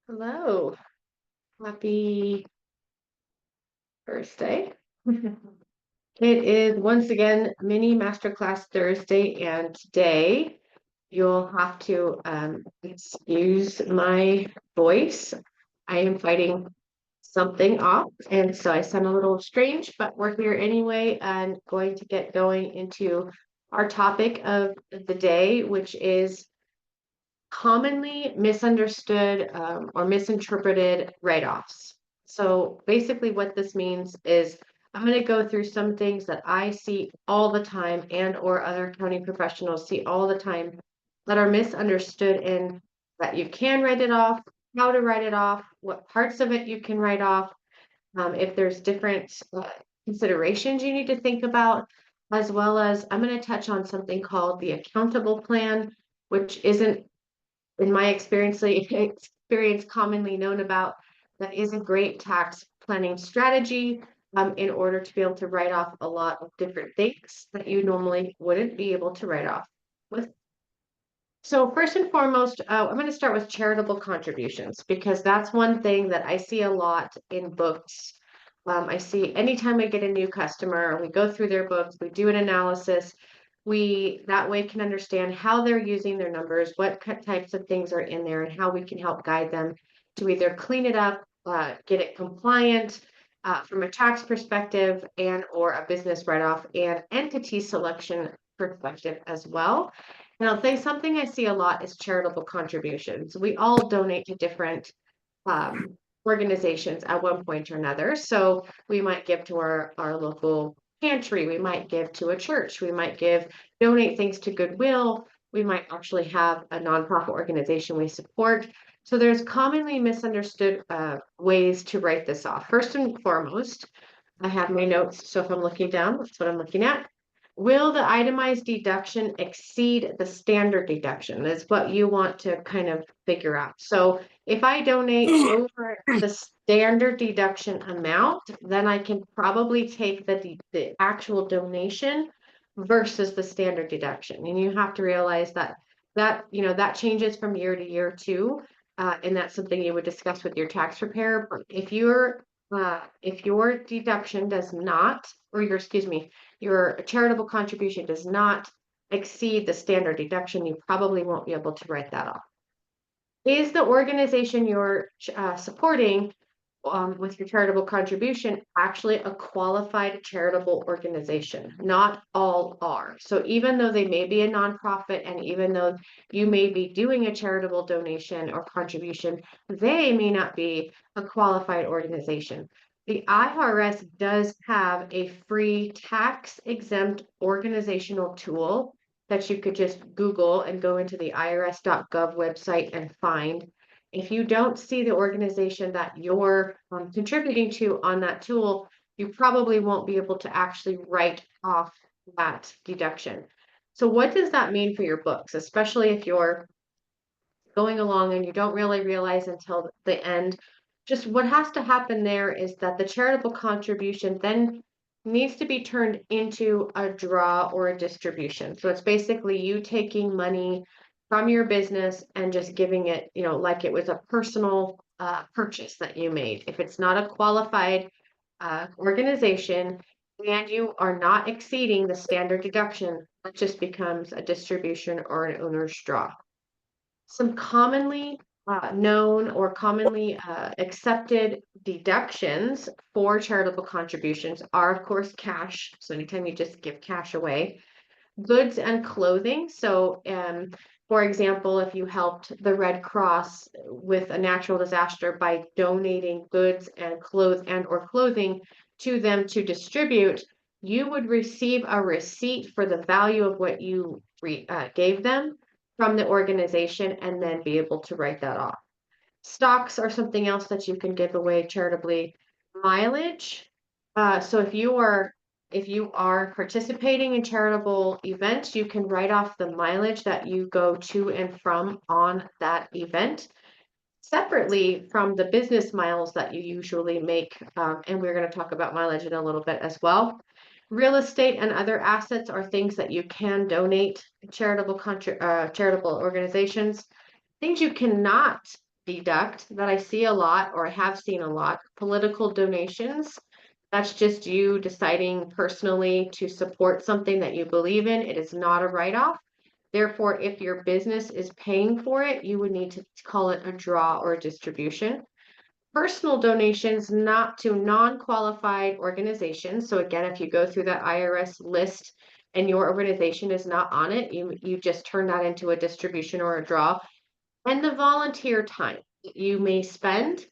Hello, happy Thursday. It is once again mini masterclass Thursday, and today you'll have to excuse my voice. I am fighting something off, and so I sound a little strange, but we're here anyway and going to get going into our topic of the day, which is commonly misunderstood or misinterpreted write-offs. So basically what this means is I'm going to go through some things that I see all the time and or other accounting professionals see all the time that are misunderstood in that you can write it off, how to write it off, what parts of it you can write off, if there's different considerations you need to think about, as well as I'm going to touch on something called the accountable plan, which isn't in my experience commonly known about, that is a great tax planning strategy in order to be able to write off a lot of different things that you normally wouldn't be able to write off with. So first and foremost, I'm going to start with charitable contributions because that's one thing that I see a lot in books. I see anytime I get a new customer, we go through their books, we do an analysis, we that way can understand how they're using their numbers, what types of things are in there, and how we can help guide them to either clean it up, get it compliant from a tax perspective and or a business write-off and entity selection perspective as well. And I'll say something I see a lot is charitable contributions. We all donate to different organizations at one point or another. So we might give to our local pantry, we might give to a church, we might donate things to Goodwill, we might actually have a nonprofit organization we support. So there's commonly misunderstood ways to write this off. First and foremost, I have my notes. So if I'm looking down, that's what I'm looking at. Will the itemized deduction exceed the standard deduction? That's what you want to kind of figure out. So if I donate over the standard deduction amount, then I can probably take the actual donation versus the standard deduction. And you have to realize that changes from year to year too. And that's something you would discuss with your tax preparer. But if your deduction does not, or excuse me, your charitable contribution does not exceed the standard deduction, you probably won't be able to write that off. Is the organization you're supporting with your charitable contribution actually a qualified charitable organization? Not all are. So even though they may be a nonprofit and even though you may be doing a charitable donation or contribution, they may not be a qualified organization. The IRS does have a free tax exempt organizational tool that you could just Google and go into the irs.gov website and find. If you don't see the organization that you're contributing to on that tool, you probably won't be able to actually write off that deduction. So what does that mean for your books, especially if you're going along and you don't really realize until the end? Just what has to happen there is that the charitable contribution then needs to be turned into a draw or a distribution. So it's basically you taking money from your business and just giving it, like it was a personal purchase that you made. If it's not a qualified organization and you are not exceeding the standard deduction, it just becomes a distribution or an owner's draw. Some commonly known or commonly accepted deductions for charitable contributions are, of course, cash. So anytime you just give cash away, goods and clothing. So, for example, if you helped the Red Cross with a natural disaster by donating goods and clothing to them to distribute, you would receive a receipt for the value of what you gave them from the organization and then be able to write that off. Stocks are something else that you can give away charitably. Mileage. So if you are participating in charitable events, you can write off the mileage that you go to and from on that event separately from the business miles that you usually make. And we're going to talk about mileage in a little bit as well. Real estate and other assets are things that you can donate to charitable organizations. Things you cannot deduct that I see a lot or have seen a lot, political donations. That's just you deciding personally to support something that you believe in. It is not a write-off. Therefore, if your business is paying for it, you would need to call it a draw or a distribution. Personal donations not to non-qualified organizations. So again, if you go through that IRS list and your organization is not on it, you just turn that into a distribution or a draw. And the volunteer time that you may spend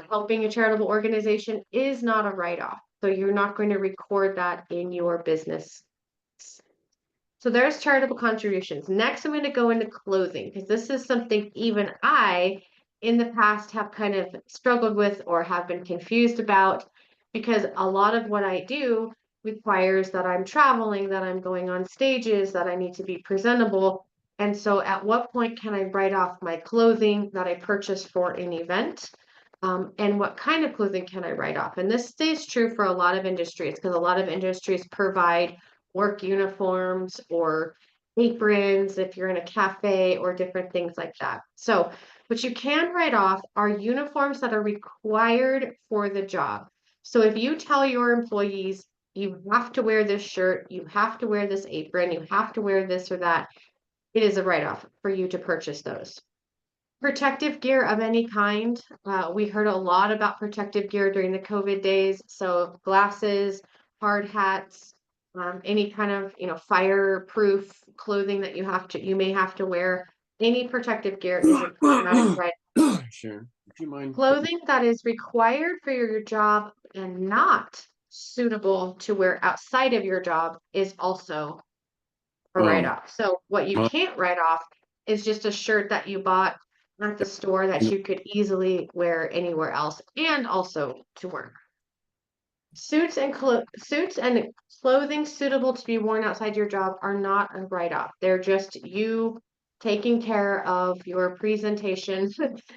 helping a charitable organization is not a write-off. So you're not going to record that in your business. So there's charitable contributions. Next, I'm going to go into clothing because this is something even I, in the past, have kind of struggled with or have been confused about because a lot of what I do requires that I'm traveling, that I'm going on stages, that I need to be presentable. And so at what point can I write off my clothing that I purchased for an event? And what kind of clothing can I write off? And this stays true for a lot of industries because a lot of industries provide work uniforms or aprons if you're in a cafe or different things like that. So what you can write off are uniforms that are required for the job. So if you tell your employees, you have to wear this shirt, you have to wear this apron, you have to wear this or that, it is a write-off for you to purchase those. Protective gear of any kind. We heard a lot about protective gear during the COVID days. So glasses, hard hats, any kind of, fireproof clothing that you may have to wear. Any protective gear is an automatic right. Sharon, would you mind? Clothing that is required for your job and not suitable to wear outside of your job is also a Um, write-off. So what you uh, can't write off is just a shirt that you bought at the store that you could easily wear anywhere else and also to work. Suits and clothing suitable to be worn outside your job are not a write-off. They're just you taking care of your presentation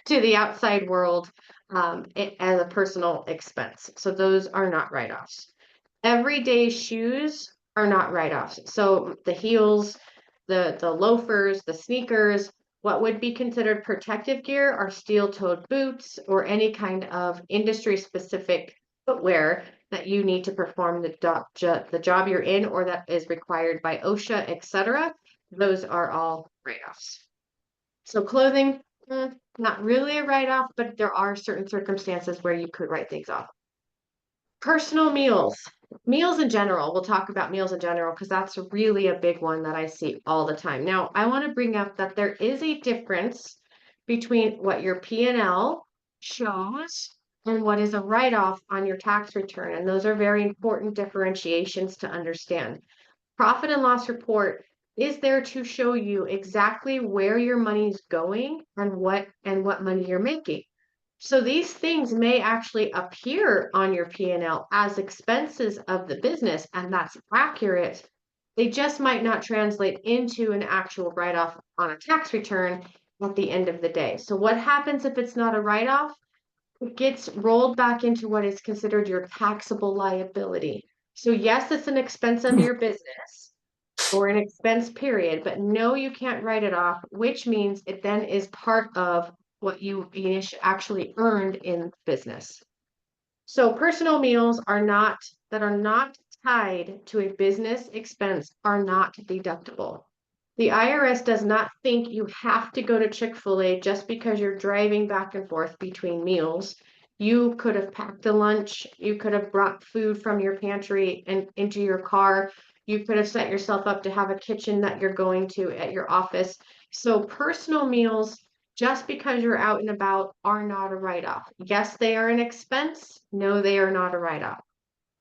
to the outside world as a personal expense. So those are not write-offs. Everyday shoes are not write-offs. So the heels, the loafers, the sneakers, what would be considered protective gear are steel-toed boots or any kind of industry-specific footwear that you need to perform the job you're in or that is required by OSHA, etc. Those are all write-offs. So clothing, not really a write-off, but there are certain circumstances where you could write things off. Personal meals in general. We'll talk about meals in general because that's really a big one that I see all the time. Now, I want to bring up that there is a difference between what your P&L shows and what is a write-off on your tax return. And those are very important differentiations to understand. Profit and loss report is there to show you exactly where your money is going and what money you're making. So these things may actually appear on your P&L as expenses of the business, and that's accurate. They just might not translate into an actual write-off on a tax return at the end of the day. So what happens if it's not a write-off? It gets rolled back into what is considered your taxable liability. So yes, it's an expense of your business or an expense period, but no, you can't write it off, which means it then is part of what you actually earned in business. So personal meals that are not tied to a business expense are not deductible. The IRS does not think you have to go to Chick-fil-A just because you're driving back and forth between meals. You could have packed a lunch, you could have brought food from your pantry and into your car. You could have set yourself up to have a kitchen that you're going to at your office. So personal meals, just because you're out and about, are not a write-off. Yes, they are an expense. No, they are not a write-off.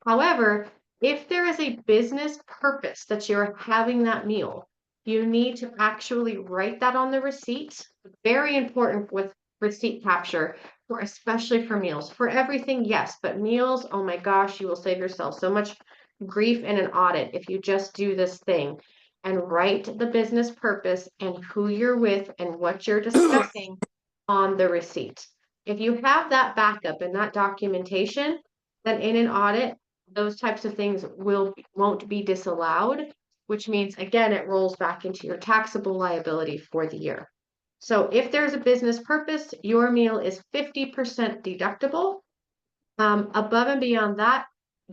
However, if there is a business purpose that you're having that meal, you need to actually write that on the receipt. Very important with receipt capture, for especially for meals. For everything, yes, but meals, oh my gosh, you will save yourself so much grief in an audit if you just do this thing and write the business purpose and who you're with and what you're discussing on the receipt. If you have that backup and that documentation, then in an audit, those types of things won't be disallowed, which means again, it rolls back into your taxable liability for the year. So if there's a business purpose, your meal is 50% deductible. Above and beyond that,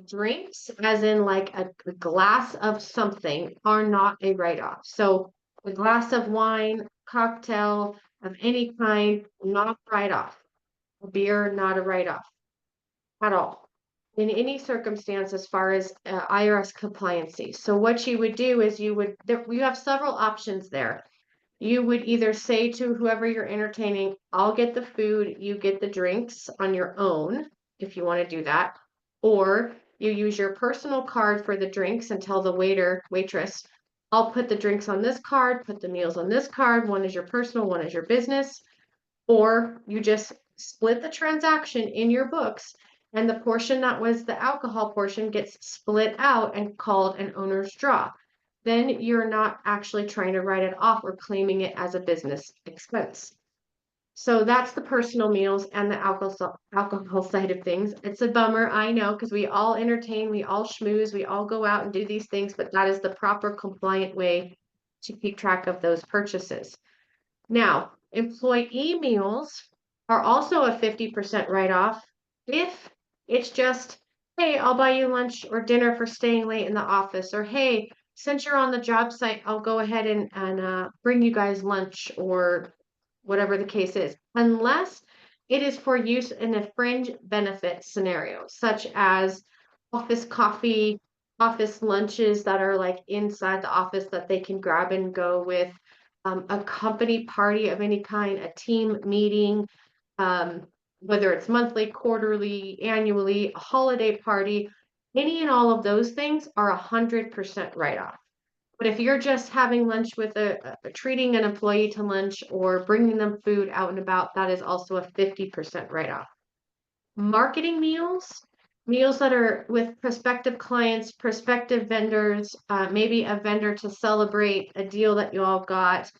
drinks, as in like a glass of something, are not a write-off. So a glass of wine, cocktail of any kind, not a write-off. A beer, not a write-off at all in any circumstance as far as IRS compliancy. So what you would do is you have several options there. You would either say to whoever you're entertaining, I'll get the food, you get the drinks on your own, if you want to do that. Or you use your personal card for the drinks and tell the waiter, waitress, I'll put the drinks on this card, put the meals on this card. One is your personal, one is your business. Or you just split the transaction in your books, and the portion that was the alcohol portion gets split out and called an owner's draw. Then you're not actually trying to write it off or claiming it as a business expense. So that's the personal meals and the alcohol side of things. It's a bummer, I know, because we all entertain, we all schmooze, we all go out and do these things, but that is the proper compliant way to keep track of those purchases. Now, employee meals are also a 50% write-off if it's just, hey, I'll buy you lunch or dinner for staying late in the office, or hey, since you're on the job site, I'll go ahead and bring you guys lunch or whatever the case is, unless it is for use in a fringe benefit scenario, such as office coffee, office lunches that are like inside the office that they can grab and go with, a company party of any kind, a team meeting, um, whether it's monthly, quarterly, annually, a holiday party, any and all of those things are 100% write-off. But if you're just having lunch with treating an employee to lunch or bringing them food out and about, that is also a 50% write-off. Marketing meals, meals that are with prospective clients, prospective vendors, maybe a vendor to celebrate a deal that you all got.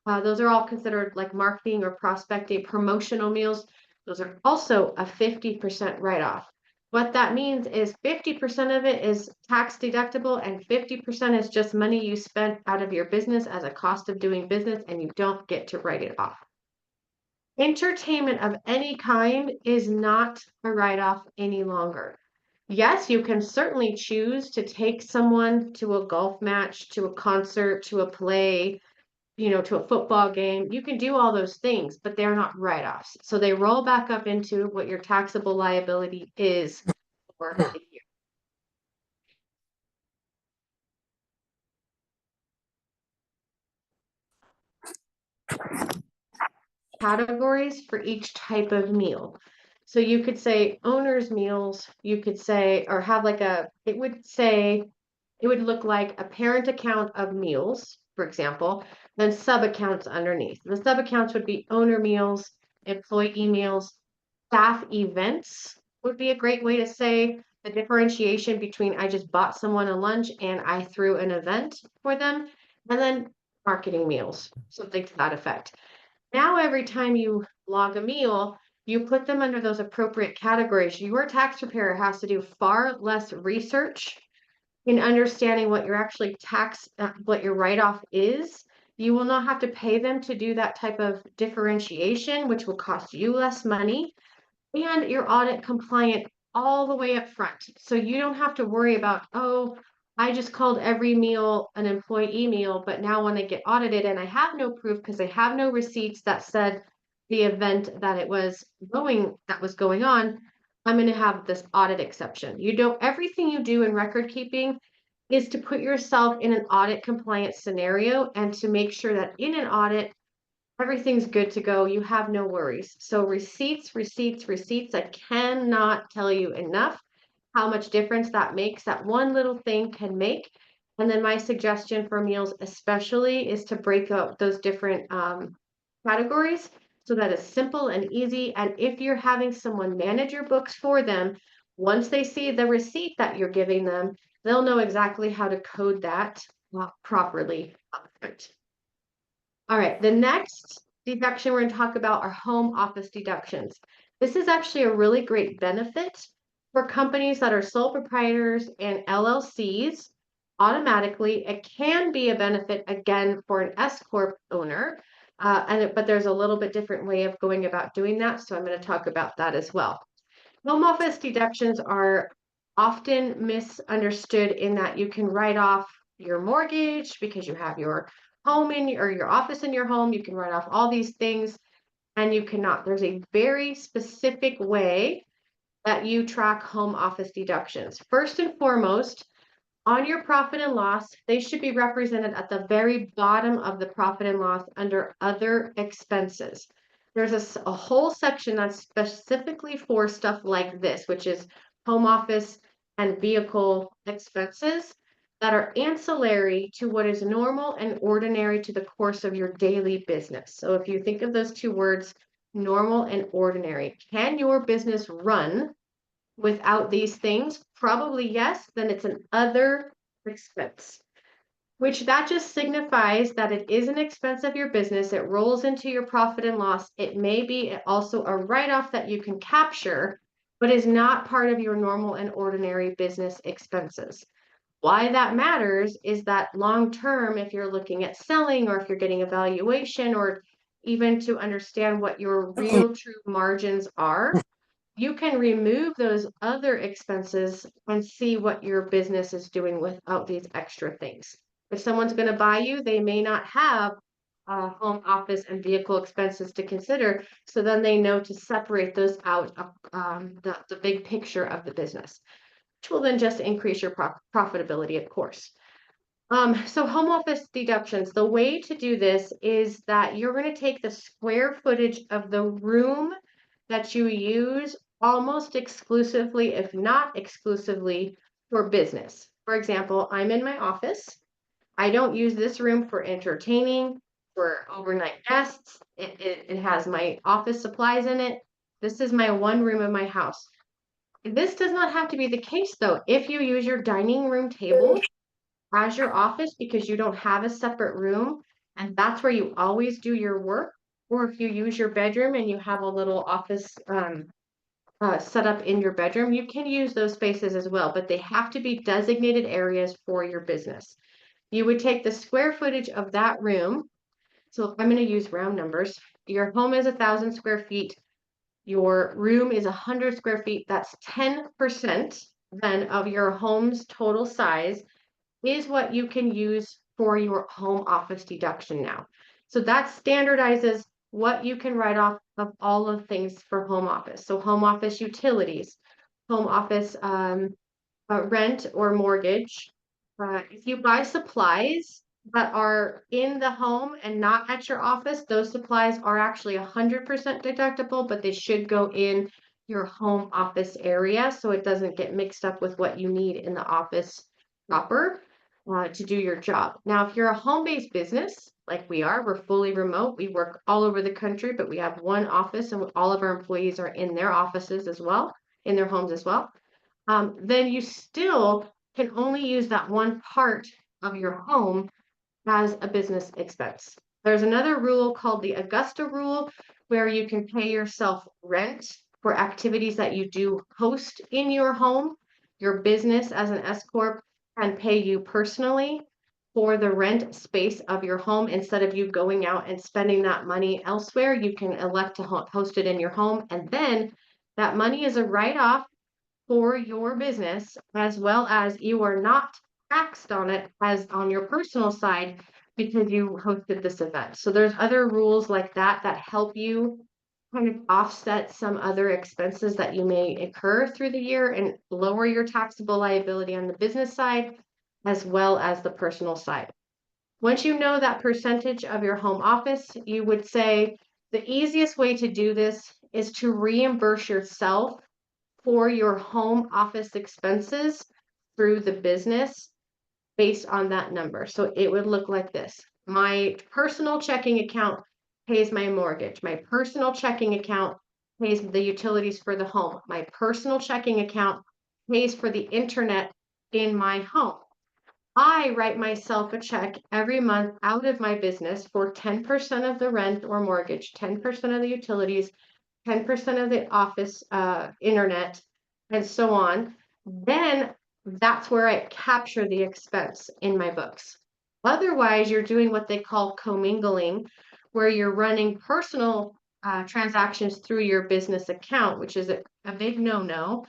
Those are all considered like marketing or prospecting promotional meals. Those are also a 50% write-off. What that means is 50% of it is tax deductible and 50% is just money you spent out of your business as a cost of doing business, and you don't get to write it off. Entertainment of any kind is not a write-off any longer. Yes, you can certainly choose to take someone to a golf match, to a concert, to a play, to a football game. You can do all those things, but they're not write-offs. So they roll back up into what your taxable liability is for the year. Categories for each type of meal. So you could say owner's meals, you could say, or have like it would look like a parent account of meals, for example, then sub accounts underneath. The sub accounts would be owner meals, employee meals, staff events would be a great way to say the differentiation between I just bought someone a lunch and I threw an event for them, and then marketing meals, something to that effect. Now, every time you log a meal, you put them under those appropriate categories. Your tax preparer has to do far less research in understanding what your actually what your write-off is. You will not have to pay them to do that type of differentiation, which will cost you less money, and you're audit compliant all the way up front. So you don't have to worry about, oh, I just called every meal an employee meal, but now when they get audited and I have no proof because they have no receipts that said the event that was going on, I'm going to have this audit exception. Everything you do in record keeping is to put yourself in an audit compliant scenario and to make sure that in an audit, everything's good to go. You have no worries. So receipts, receipts, receipts. I cannot tell you enough how much difference that makes. That one little thing can make. And then my suggestion for meals especially is to break up those different categories so that it's simple and easy. And if you're having someone manage your books for them, once they see the receipt that you're giving them, they'll know exactly how to code that properly. All right, the next deduction we're going to talk about are home office deductions. This is actually a really great benefit For companies that are sole proprietors and LLCs, automatically, it can be a benefit again for an S corp owner, but there's a little bit different way of going about doing that. So I'm going to talk about that as well. Home office deductions are often misunderstood in that you can write off your mortgage because you have your or your office in your home. You can write off all these things and you cannot. There's a very specific way that you track home office deductions. First and foremost, on your profit and loss, they should be represented at the very bottom of the profit and loss under other expenses. There's a whole section that's specifically for stuff like this, which is home office and vehicle expenses that are ancillary to what is normal and ordinary to the course of your daily business. So if you think of those two words, normal and ordinary, can your business run without these things? Probably yes, then it's an other expense, which that just signifies that it is an expense of your business. It rolls into your profit and loss. It may be also a write-off that you can capture, but is not part of your normal and ordinary business expenses. Why that matters is that long term, if you're looking at selling or if you're getting a valuation or even to understand what your real true margins are, you can remove those other expenses and see what your business is doing without these extra things. If someone's going to buy you, they may not have home office and vehicle expenses to consider. So then they know to separate those out of the big picture of the business, which will then just increase your profitability, of course. So home office deductions, the way to do this is that you're going to take the square footage of the room that you use almost exclusively, if not exclusively, for business. For example, I'm in my office. I don't use this room for entertaining, for overnight guests. It has my office supplies in it. This is my one room in my house. This does not have to be the case, though. If you use your dining room table as your office because you don't have a separate room and that's where you always do your work, or if you use your bedroom and you have a little office set up in your bedroom, you can use those spaces as well, but they have to be designated areas for your business. You would take the square footage of that room. So if I'm going to use round numbers, your home is 1,000 square feet. Your room is 100 square feet. That's 10% then of your home's total size is what you can use for your home office deduction now. So that standardizes what you can write off of all of things for home office. So home office utilities, home office rent or mortgage. If you buy supplies that are in the home and not at your office, those supplies are actually 100% deductible, but they should go in your home office area so it doesn't get mixed up with what you need in the office proper to do your job. Now, if you're a home-based business, like we are, we're fully remote. We work all over the country, but we have one office and all of our employees are in their offices as well, in their homes as well. Then you still can only use that one part of your home as a business expense. There's another rule called the Augusta rule, where you can pay yourself rent for activities that you do host in your home. Your business as an S Corp can pay you personally for the rent space of your home. Instead of you going out and spending that money elsewhere, you can elect to host it in your home. And then that money is a write-off for your business, as well as you are not taxed on it as on your personal side because you hosted this event. So there's other rules like that that help you kind of offset some other expenses that you may incur through the year and lower your taxable liability on the business side as well as the personal side. Once you know that percentage of your home office, you would say the easiest way to do this is to reimburse yourself for your home office expenses through the business based on that number. So it would look like this. My personal checking account pays my mortgage. My personal checking account pays the utilities for the home. My personal checking account pays for the internet in my home. I write myself a check every month out of my business for 10% of the rent or mortgage, 10% of the utilities, 10% of the office internet, and so on, then that's where I capture the expense in my books. Otherwise, you're doing what they call commingling, where you're running personal transactions through your business account, which is a big no-no.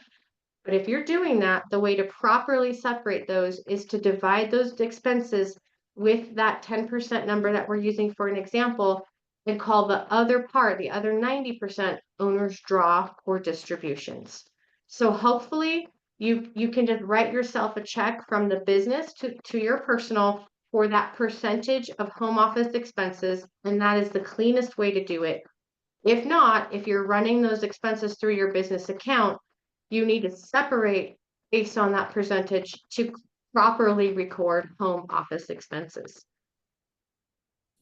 But if you're doing that, the way to properly separate those is to divide those expenses with that 10% number that we're using for an example and call the other part, the other 90% owner's draw or distributions. So hopefully you can just write yourself a check from the business to your personal for that percentage of home office expenses, and that is the cleanest way to do it. If not, if you're running those expenses through your business account, you need to separate based on that percentage to properly record home office expenses.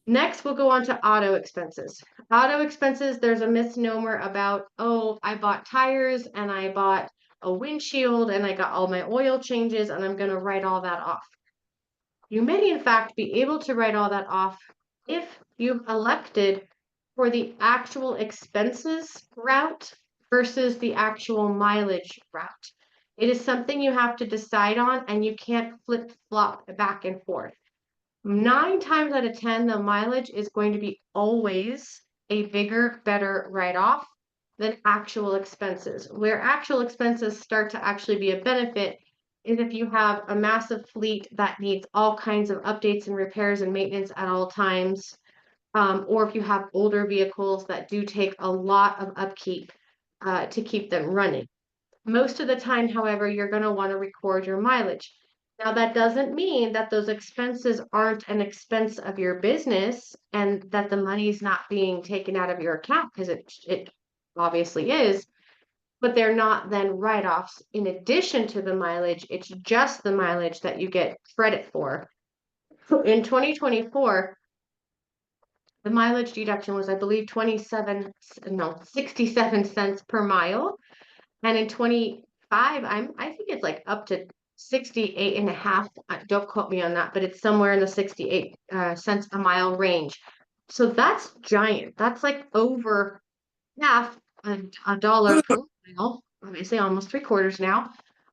Next, we'll go on to auto expenses. Auto expenses, there's a misnomer about, oh, I bought tires and I bought a windshield and I got all my oil changes and I'm going to write all that off. You may, in fact, be able to write all that off if you've elected for the actual expenses route versus the actual mileage route. It is something you have to decide on, and you can't flip-flop back and forth. 9 times out of 10, the mileage is going to be always a bigger, better write-off than actual expenses. Where actual expenses start to actually be a benefit is if you have a massive fleet that needs all kinds of updates and repairs and maintenance at all times, or if you have older vehicles that do take a lot of upkeep to keep them running. Most of the time, however, you're going to want to record your mileage. Now, that doesn't mean that those expenses aren't an expense of your business and that the money is not being taken out of your account, because it obviously is, but they're not then write-offs in addition to the mileage. It's just the mileage that you get credit for. In 2024, the mileage deduction was, I believe, 67 cents per mile. And in 25, I think it's like up to 68 and a half. Don't quote me on that, but it's somewhere in the 68 cents a mile range. So that's giant. That's like over half a dollar per mile, obviously almost 3/4 now,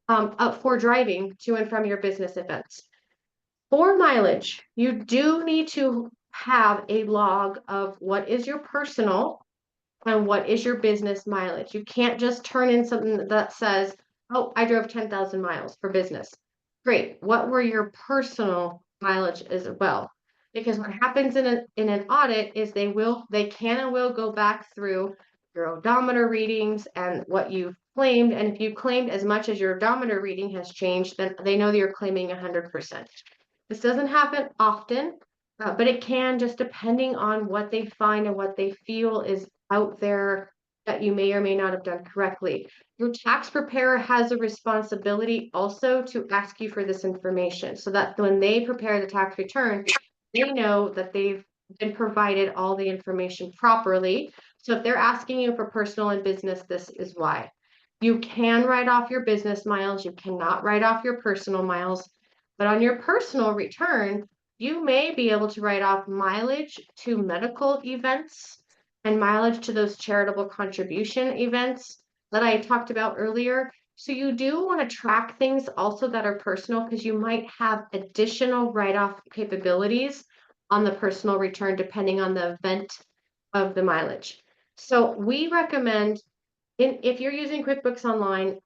up for driving to and from your business events. For mileage, you do need to have a log of what is your personal and what is your business mileage. You can't just turn in something that says, oh, I drove 10,000 miles for business. Great. What were your personal mileage as well? Because what happens in an audit is they can and will go back through your odometer readings and what you've claimed. And if you claimed as much as your odometer reading has changed, then they know that you're claiming 100%. This doesn't happen often, but it can, just depending on what they find and what they feel is out there that you may or may not have done correctly. Your tax preparer has a responsibility also to ask you for this information so that when they prepare the tax return, they know that they've been provided all the information properly. So if they're asking you for personal and business, this is why. You can write off your business miles. You cannot write off your personal miles. But on your personal return, you may be able to write off mileage to medical events and mileage to those charitable contribution events that I talked about earlier. So you do want to track things also that are personal, because you might have additional write-off capabilities on the personal return depending on the event of the mileage. So we recommend, if you're using QuickBooks Online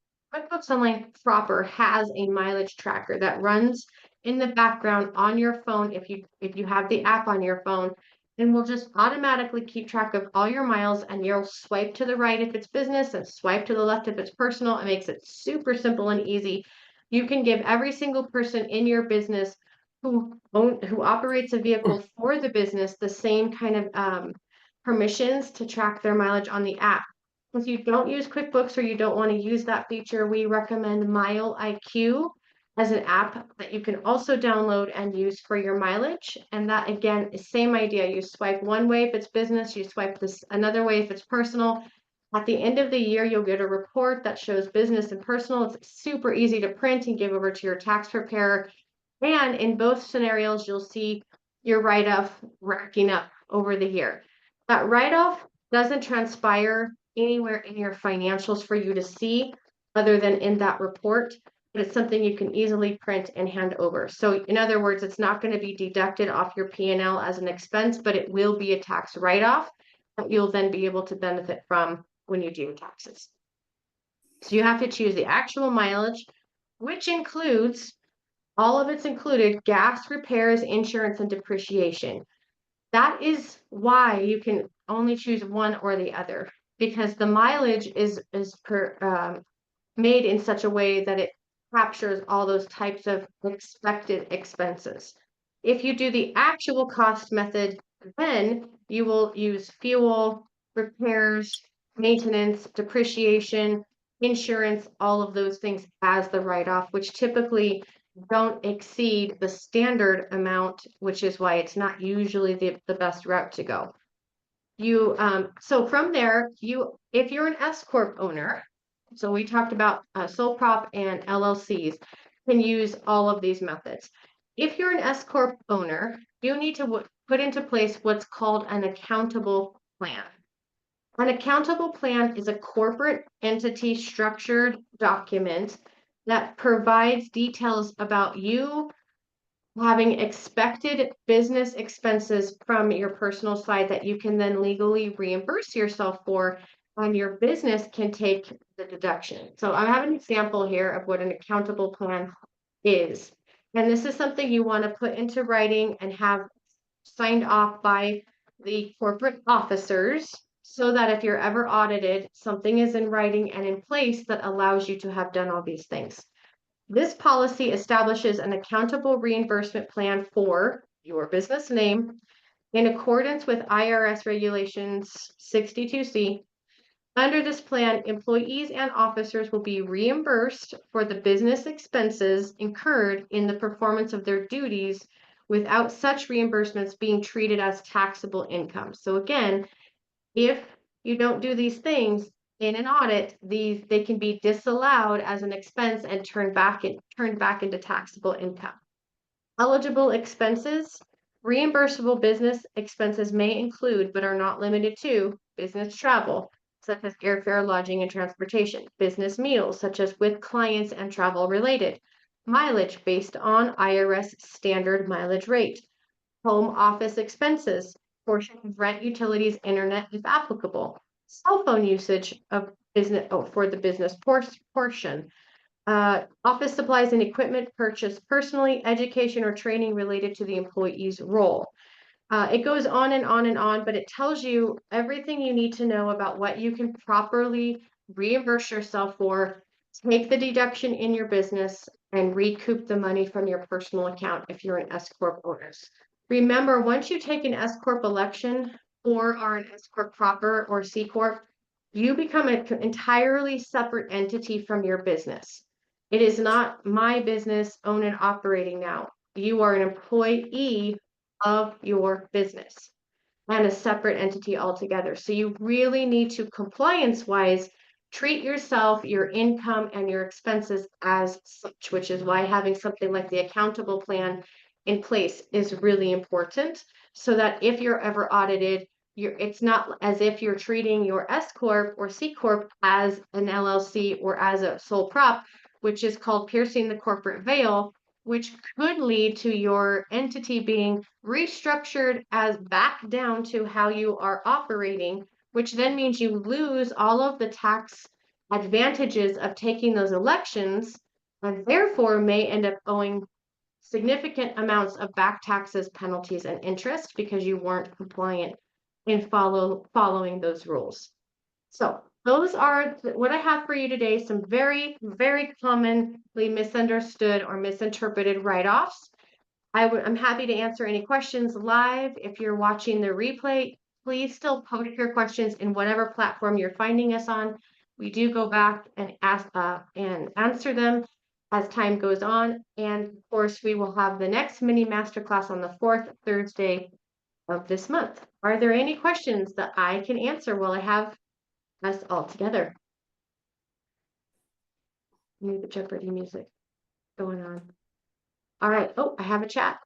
proper has a mileage tracker that runs in the background on your phone if you have the app on your phone, and will just automatically keep track of all your miles, and you'll swipe to the right if it's business and swipe to the left if it's personal. It makes it super simple and easy. You can give every single person in your business who operates a vehicle for the business the same kind of permissions to track their mileage on the app. If you don't use QuickBooks or you don't want to use that feature, we recommend Mile IQ as an app that you can also download and use for your mileage. And that, again, is same idea. You swipe one way if it's business, you swipe this another way if it's personal. At the end of the year, you'll get a report that shows business and personal. It's super easy to print and give over to your tax preparer. And in both scenarios, you'll see your write-off racking up over the year. That write-off doesn't transpire anywhere in your financials for you to see. other than in that report, but it's something you can easily print and hand over. So in other words, it's not going to be deducted off your P&L as an expense, but it will be a tax write-off that you'll then be able to benefit from when you do your taxes. So you have to choose the actual mileage, which includes all of it's included: gas, repairs, insurance, and depreciation. That is why you can only choose one or the other, because the mileage is made in such a way that it captures all those types of expected expenses. If you do the actual cost method, then you will use fuel, repairs, maintenance, depreciation, insurance, all of those things as the write-off, which typically don't exceed the standard amount, which is why it's not usually the best route to go. So from there, if you're an S Corp owner, so we talked about sole prop and LLCs can use all of these methods. If you're an S Corp owner, you need to put into place what's called an accountable plan. An accountable plan is a corporate entity structured document that provides details about you having expected business expenses from your personal side that you can then legally reimburse yourself for, and your business can take the deduction. So I have an example here of what an accountable plan is. And this is something you want to put into writing and have signed off by the corporate officers, so that if you're ever audited, something is in writing and in place that allows you to have done all these things. This policy establishes an accountable reimbursement plan for your business name in accordance with IRS Regulations 62C. Under this plan, employees and officers will be reimbursed for the business expenses incurred in the performance of their duties without such reimbursements being treated as taxable income. So again, if you don't do these things in an audit, they can be disallowed as an expense and turned back into taxable income. Eligible expenses: reimbursable business expenses may include, but are not limited to, business travel, such as airfare, lodging, and transportation; business meals, such as with clients and travel related; mileage based on IRS standard mileage rate; home office expenses, portion of rent, utilities, internet if applicable; cell phone usage of business for the business portion; office supplies and equipment purchased personally; education or training related to the employee's role. It goes on and on and on, but it tells you everything you need to know about what you can properly reimburse yourself for, take the deduction in your business, and recoup the money from your personal account if you're an S Corp owner. Remember, once you take an S Corp election or are an S Corp proper or C Corp, you become an entirely separate entity from your business. It is not my business, owned and operating now. You are an employee of your business and a separate entity altogether. So you really need to, compliance-wise, treat yourself, your income, and your expenses as such, which is why having something like the accountable plan in place is really important, so that if you're ever audited, it's not as if you're treating your S Corp or C Corp as an LLC or as a sole prop, which is called piercing the corporate veil, which could lead to your entity being restructured as back down to how you are operating, which then means you lose all of the tax advantages of taking those elections, and therefore may end up owing significant amounts of back taxes, penalties, and interest because you weren't compliant in following those rules. So those are what I have for you today. Some very, very commonly misunderstood or misinterpreted write-offs. I'm happy to answer any questions live. If you're watching the replay, please still post your questions in whatever platform you're finding us on. We do go back and ask and answer them as time goes on. And of course, we will have the next mini masterclass on the 4th Thursday of this month. Are there any questions that I can answer while I have us all together? The Jeopardy music going on. All right. Oh, I have a chat.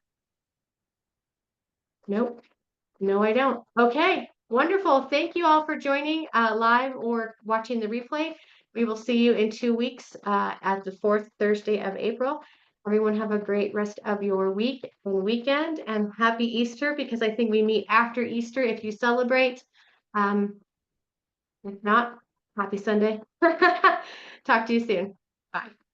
Nope. No, I don't. Okay. Wonderful. Thank you all for joining live or watching the replay. we will see you in 2 weeks at the fourth Thursday of April. Everyone have a great rest of your week and weekend, and happy Easter, because I think we meet after Easter if you celebrate. If not, happy Sunday. Talk to you soon. Bye.